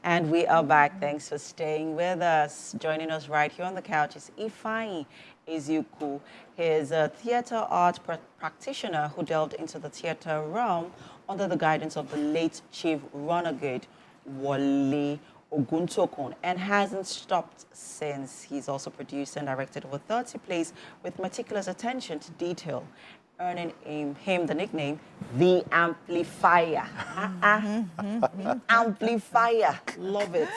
And we are back. Thanks for staying with us. Joining us right here on the couch is Ifeanyi Eziukwu. He is a theater art practitioner who delved into the theater realm under the guidance of the late Chief Renegade Wole and hasn't stopped since. He's also produced and directed over 30 plays with meticulous attention to detail, earning him the nickname The Amplifier. Amplifier. Love it.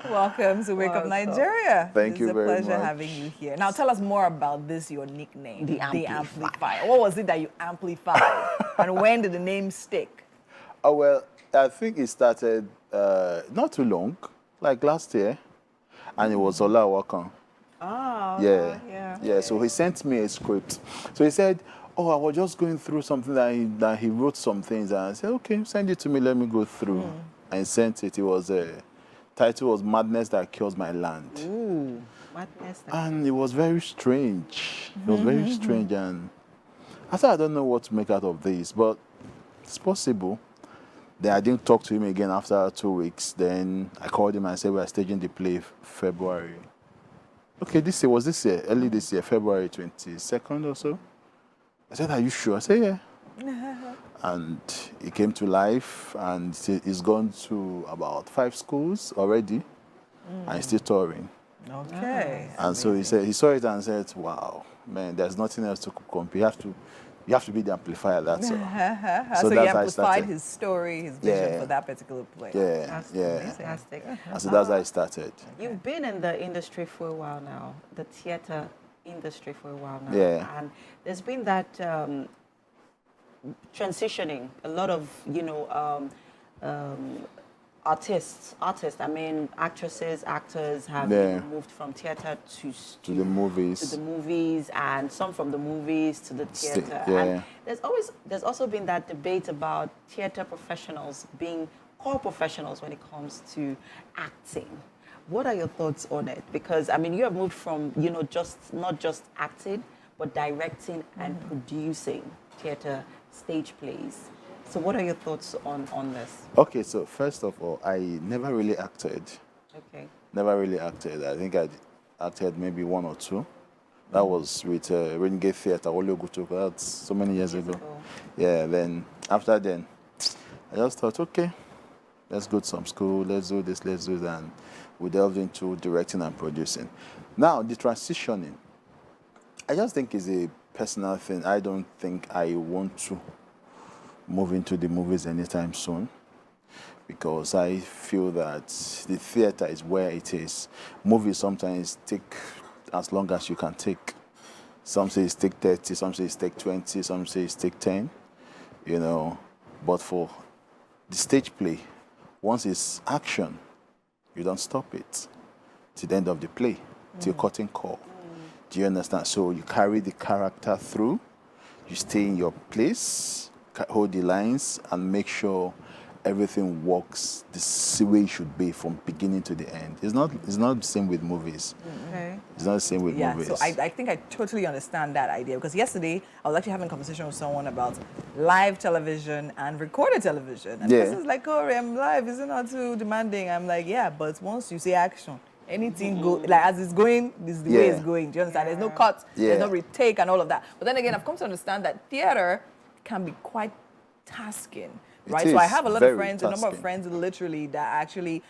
Welcome to Wake Up Nigeria. Thank you very much. It's a pleasure having you here. Now tell us more about this, your nickname, The Amplifier. What was it that you amplified? And when did the name stick? Oh, well, I think it started not too long, like last year, and it was Awaka. Oh, Yeah. So he sent me a script. So he said, oh, I was just going through something that he wrote some things, and I said, okay, send it to me, let me go through. And sent it. It was title was Madness That Kills My Land. Ooh, madness. And it was very strange. It was very strange, and I said, I don't know what to make out of this, but it's possible. Then I didn't talk to him again after 2 weeks. Then I called him and said, we are staging the play February. Okay, this year, early this year, February 22nd or so. I said, are you sure? I said, yeah. And it came to life, and it's gone to about 5 schools already, and it's still touring. Okay. And so he saw it and said, wow, man, there's nothing else to compare. You have to be the amplifier, that's all. So he amplified his story, his vision for that particular play. Fantastic. And so that's how I started. You've been in the industry for a while now, the theater industry for a while now. Yeah. And there's been that transitioning. A lot of, artists, actresses, actors have moved from theater to the movies, and some from the movies to the theater. And there's also been that debate about theater professionals being core professionals when it comes to acting. What are your thoughts on it? Because you have moved from not just acting, but directing and producing theater stage plays. So what are your thoughts on this? Okay, so first of all, I never really acted. Okay. Never really acted. I think I acted maybe 1 or 2. That was with Renegade Theatre, that's so many years ago. Yeah, then after then, I just thought, okay, let's go to some school, let's do this, let's do that. And we delved into directing and producing. Now, the transitioning, I just think is a personal thing. I don't think I want to move into the movies anytime soon, because I feel that the theater is where it is. Movies sometimes take as long as you can take. Some say it's take 30, some say it's take 20, some say it's take 10, But for the stage play, once it's action, you don't stop it till the end of the play, till curtain call. Do you understand? So you carry the character through, you stay in your place, hold the lines, and make sure everything works the way it should be from beginning to the end. It's not the same with movies. Okay. It's not the same with movies. So I think I totally understand that idea, because yesterday I was actually having a conversation with someone about live television and recorded television. And this is like, oh, live, isn't that too demanding? I'm like, yeah, but once you say action, anything go like as it's going, this is the way it's going. Do you understand? There's no cut, there's no retake and all of that. But then again, I've come to understand that theater can be quite tasking. Right, so I have a lot of friends, a number of friends literally that are actually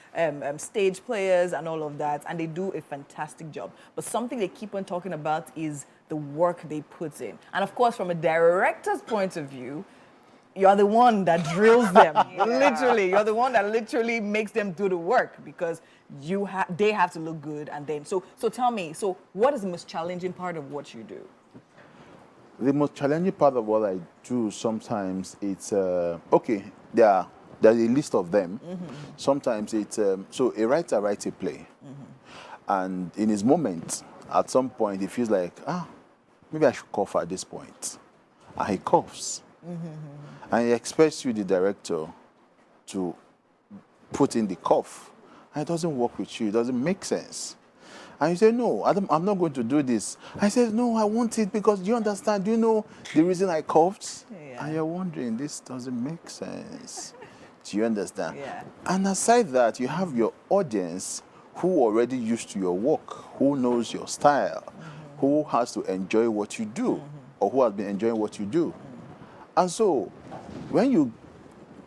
stage players and all of that, and they do a fantastic job. But something they keep on talking about is the work they put in. And of course, from a director's point of view, you're the one that drills them. Literally, you're the one that literally makes them do the work, because they have to look good. And then, so tell me, so what is the most challenging part of what you do? The most challenging part of what I do sometimes, it's, okay, there's a list of them. Sometimes it's, so a writer writes a play. And in his moment, at some point, he feels like, maybe I should cough at this point. And he coughs. And he expects you, the director, to put in the cough. And it doesn't work with you. It doesn't make sense. And you say, no, I'm not going to do this. I said, no, I want it because, do you understand? Do you know the reason I coughed? And you're wondering, this doesn't make sense. Do you understand? Yeah. And aside that, you have your audience who already used to your work, who knows your style, who has to enjoy what you do, or who has been enjoying what you do. And so, when you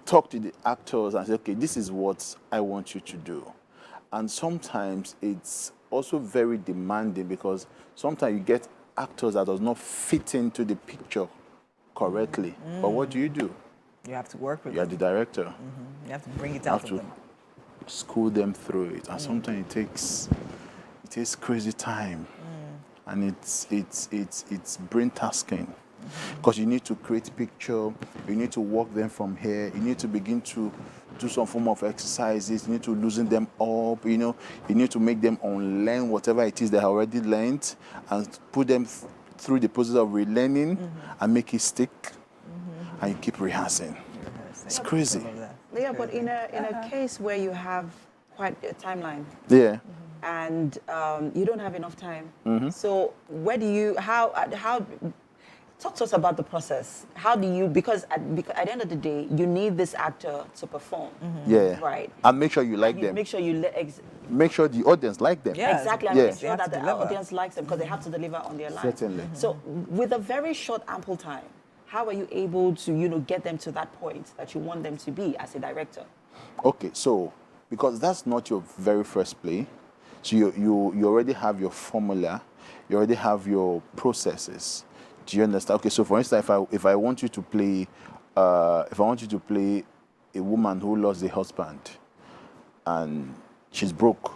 talk to the actors and say, okay, this is what I want you to do. And sometimes it's also very demanding because sometimes you get actors that does not fit into the picture correctly. But what do? You have to work with You are them. the director. You have to bring it You out have of to them. school them through it. And sometimes it takes crazy time. And it's brain tasking. Because you need to create picture, you need to walk them from here, you need to begin to do some form of exercises, you need to loosen them up, you need to make them unlearn whatever it is they have already learned and put them through the process of relearning and make it stick, and you keep rehearsing. It's crazy. Yeah, but in a case where you have quite a timeline, Yeah. and you don't have enough time, so where do you, how talk to us about the process. How do you, because at the end of the day, you need this actor to perform. Yeah. Right. And make sure you like them. Make sure you Make sure the audience like them. Yeah. exactly. Yeah. Make sure that the deliver. audience likes them because they have to deliver on their line. Certainly. So with a very short, ample time, how are you able to, get them to that point that you want them to be as a director? Okay, so because that's not your very first play, so you already have your formula, you already have your processes. Do you understand? Okay, so for instance, if I want you to play, a woman who lost a husband, and she's broke.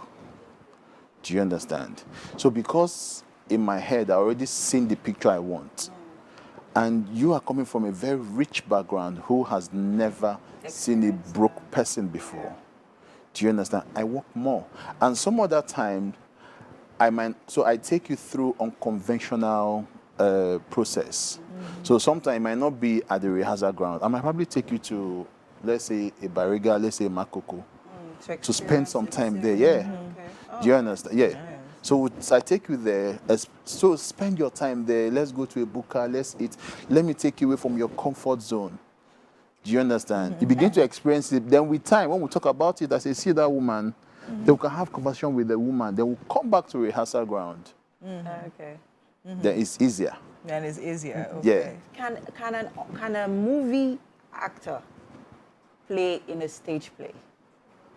Do you understand? So because in my head I already seen the picture I want, and you are coming from a very rich background who has never seen a broke person before. Do you understand? I work more, and some other time, I take you through unconventional process. So sometimes it might not be at the rehearsal ground. I might probably take you to, let's say, a Bariga, let's say Makoko, to spend some time there. Yeah. Do you understand? Yeah. So I take you there. So spend your time there. Let's go to a buka. Let's eat. Let me take you away from your comfort zone. Do you understand? You begin to experience it. Then with time, when we talk about it, I say, see that woman. Then we can have conversation with the woman. Then we'll come back to rehearsal ground. Okay. Then it's easier. Then it's easier. Okay. Yeah. Can a movie actor play in a stage play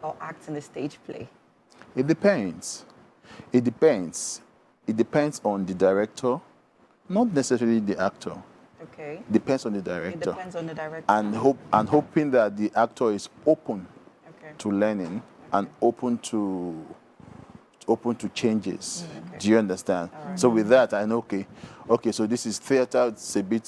or act in a stage play? It depends. It depends. It depends on the director, not necessarily the actor. Okay. Depends on the It director. depends on the director. And hoping that the actor is open Okay. to learning and open to changes. Do you understand? So with that, I know, okay, so this is theater. It's a bit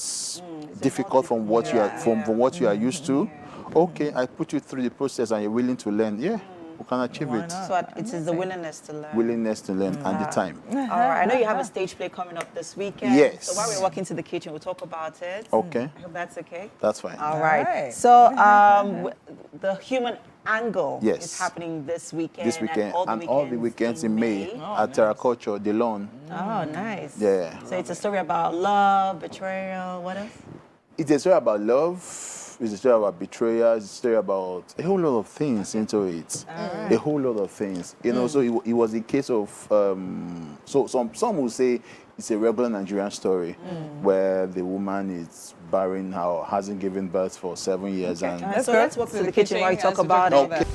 difficult from what you are from what you are used to. Okay, I put you through the process, and you're willing to learn. Yeah, we can achieve Why it. not? So it is the willingness to learn. Willingness to learn and the time. All right. I know you have a stage play coming up this weekend. Yes. So while we're walking to the kitchen, we'll talk about it. Okay, I hope that's okay. that's fine. All right. right. So the human angle Yes. is happening this weekend. This weekend and all the weekends in May at Terra Culture, the lawn. Oh, nice. Yeah. So it's a story about love, betrayal, what else? It's a story about love. It's a story about betrayal. It's a story about a whole lot of things into it. A whole lot of things. So it was a case of. So some will say it's a regular Nigerian story where the woman is barren or hasn't given birth for 7 years, and So let's walk to the kitchen while we talk about it. Okay.